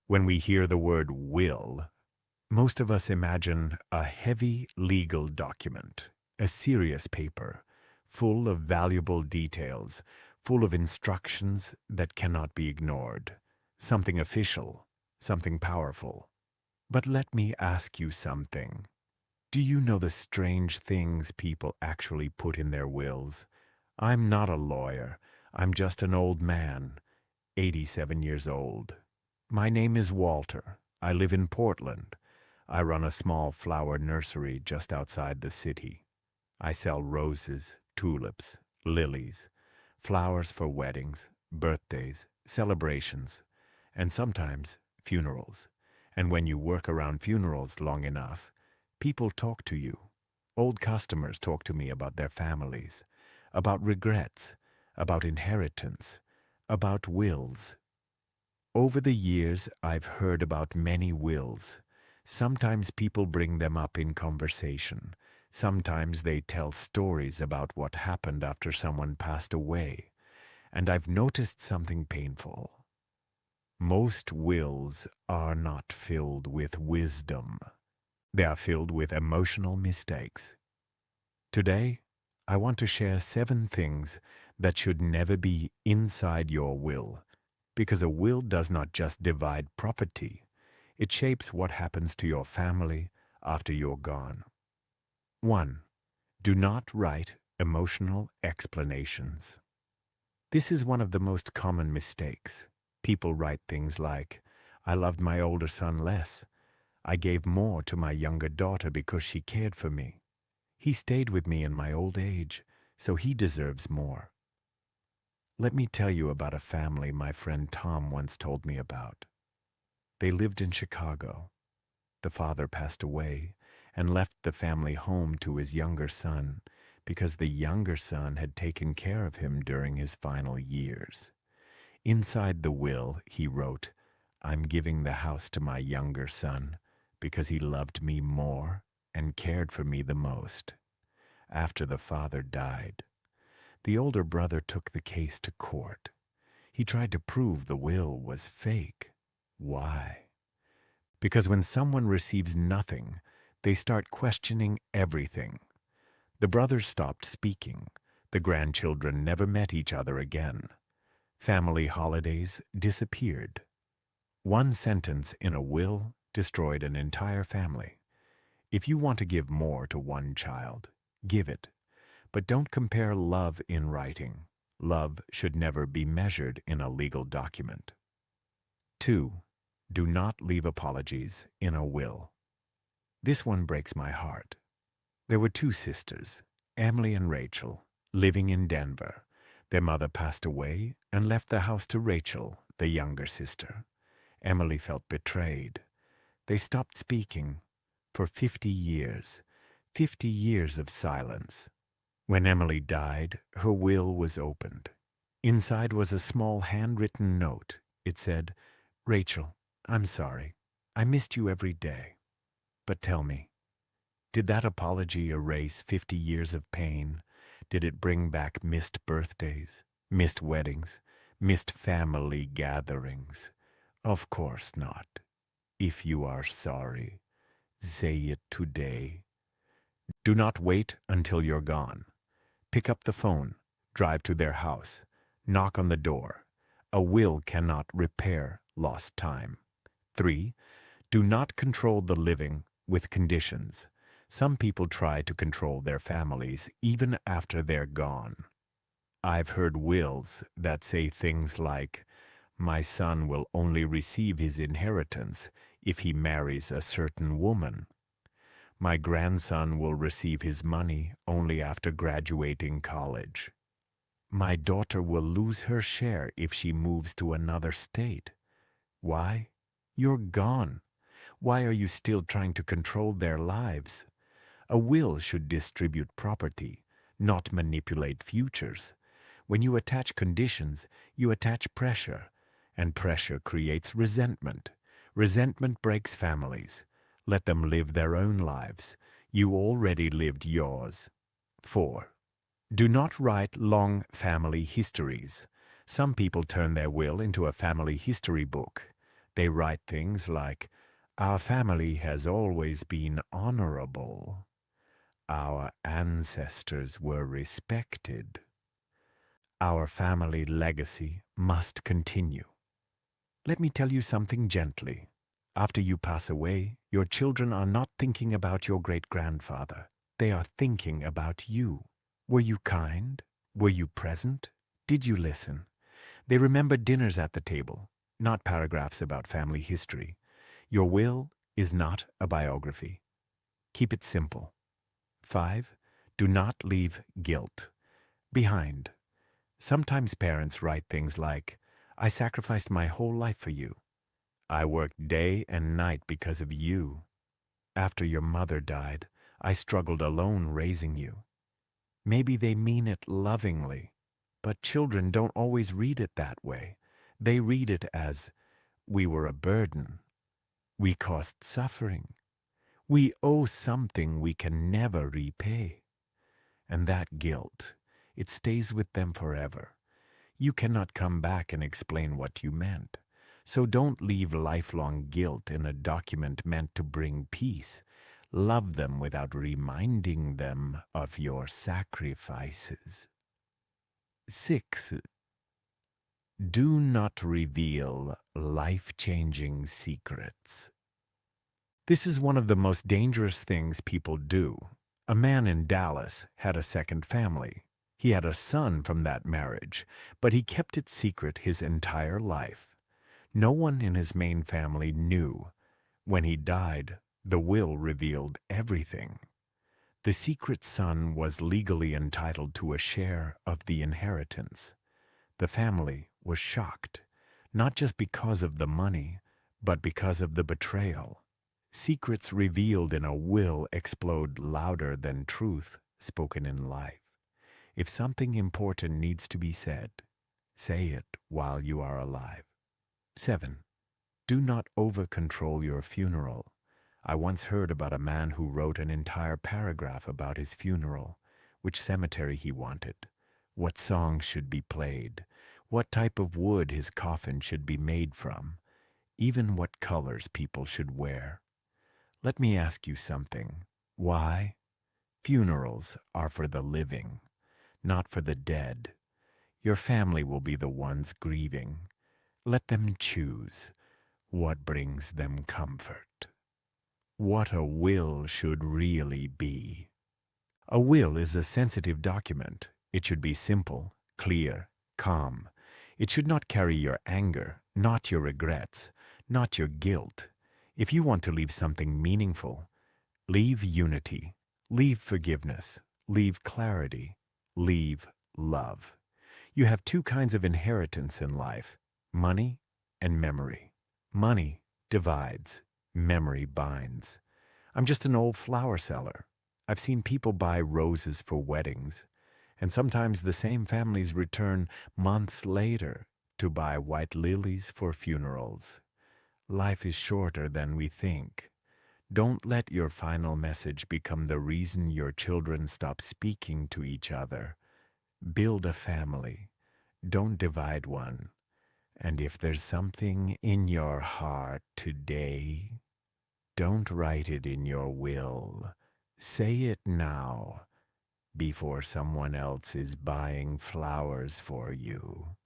When we hear the word will, most of us imagine a heavy legal document, a serious paper, full of valuable details, full of instructions that cannot be ignored, something official, something powerful. But let me ask you something. Do you know the strange things people actually put in their wills? I'm not a lawyer. I'm just an old man, 87 years old. My name is Walter. I live in Portland. I run a small flower nursery just outside the city. I sell roses, tulips, lilies, flowers for weddings, birthdays, celebrations, and sometimes funerals. And when you work around funerals long enough, people talk to you. Old customers talk to me about their families, about regrets, about inheritance, about wills. Over the years, I've heard about many wills. Sometimes people bring them up in conversation. Sometimes they tell stories about what happened after someone passed away. And I've noticed something painful. Most wills are not filled with wisdom. They are filled with emotional mistakes. Today, I want to share 7 things that should never be inside your will, because a will does not just divide property. It shapes what happens to your family after you're gone. 1. Do not write emotional explanations. This is one of the most common mistakes. People write things like, I loved my older son less. I gave more to my younger daughter because she cared for me. He stayed with me in my old age, so he deserves more. Let me tell you about a family my friend Tom once told me about. They lived in Chicago. The father passed away and left the family home to his younger son because the younger son had taken care of him during his final years. Inside the will, he wrote, I'm giving the house to my younger son because he loved me more and cared for me the most. After the father died, the older brother took the case to court. He tried to prove the will was fake. Why? Because when someone receives nothing, they start questioning everything. The brothers stopped speaking. The grandchildren never met each other again. Family holidays disappeared. One sentence in a will destroyed an entire family. If you want to give more to one child, give it. But don't compare love in writing. Love should never be measured in a legal document. 2. Do not leave apologies in a will. This one breaks my heart. There were 2 sisters, Emily and Rachel, living in Denver. Their mother passed away and left the house to Rachel, the younger sister. Emily felt betrayed. They stopped speaking for 50 years, 50 years of silence. When Emily died, her will was opened. Inside was a small handwritten note. It said, Rachel, I'm sorry. I missed you every day. But tell me, did that apology erase 50 years of pain? Did it bring back missed birthdays, missed weddings, missed family gatherings? Of course not. If you are sorry, say it today. Do not wait until you're gone. Pick up the phone, drive to their house, knock on the door. A will cannot repair lost time. 3. Do not control the living with conditions. Some people try to control their families even after they're gone. I've heard wills that say things like, my son will only receive his inheritance if he marries a certain woman. My grandson will receive his money only after graduating college. My daughter will lose her share if she moves to another state. Why? You're gone. Why are you still trying to control their lives? A will should distribute property, not manipulate futures. When you attach conditions, you attach pressure, and pressure creates resentment. Resentment breaks families. Let them live their own lives. You already lived yours. 4. Do not write long family histories. Some people turn their will into a family history book. They write things like, "Our family has always been honorable. Our ancestors were respected. Our family legacy must continue." Let me tell you something gently. After you pass away, your children are not thinking about your great-grandfather. They are thinking about you. Were you kind? Were you present? Did you listen? They remember dinners at the table, not paragraphs about family history. Your will is not a biography. Keep it simple. 5. Do not leave guilt behind. Sometimes parents write things like, "I sacrificed my whole life for you. I worked day and night because of you. After your mother died, I struggled alone raising you." Maybe they mean it lovingly, but children don't always read it that way. They read it as, "We were a burden. We caused suffering. We owe something we can never repay." And that guilt, it stays with them forever. You cannot come back and explain what you meant. So don't leave lifelong guilt in a document meant to bring peace. Love them without reminding them of your sacrifices. 6. Do not reveal life-changing secrets. This is one of the most dangerous things people do. A man in Dallas had a second family. He had a son from that marriage, but he kept it secret his entire life. No one in his main family knew. When he died, the will revealed everything. The secret son was legally entitled to a share of the inheritance. The family was shocked, not just because of the money, but because of the betrayal. Secrets revealed in a will explode louder than truth spoken in life. If something important needs to be said, say it while you are alive. 7. Do not over-control your funeral. I once heard about a man who wrote an entire paragraph about his funeral, which cemetery he wanted, what songs should be played, what type of wood his coffin should be made from, even what colors people should wear. Let me ask you something. Why? Funerals are for the living, not for the dead. Your family will be the ones grieving. Let them choose what brings them comfort. What a will should really be. A will is a sensitive document. It should be simple, clear, calm. It should not carry your anger, not your regrets, not your guilt. If you want to leave something meaningful, leave unity, leave forgiveness, leave clarity, leave love. You have two kinds of inheritance in life, money and memory. Money divides, memory binds. I'm just an old flower seller. I've seen people buy roses for weddings, and sometimes the same families return months later to buy white lilies for funerals. Life is shorter than we think. Don't let your final message become the reason your children stop speaking to each other. Build a family. Don't divide one. And if there's something in your heart today, don't write it in your will. Say it now, before someone else is buying flowers for you.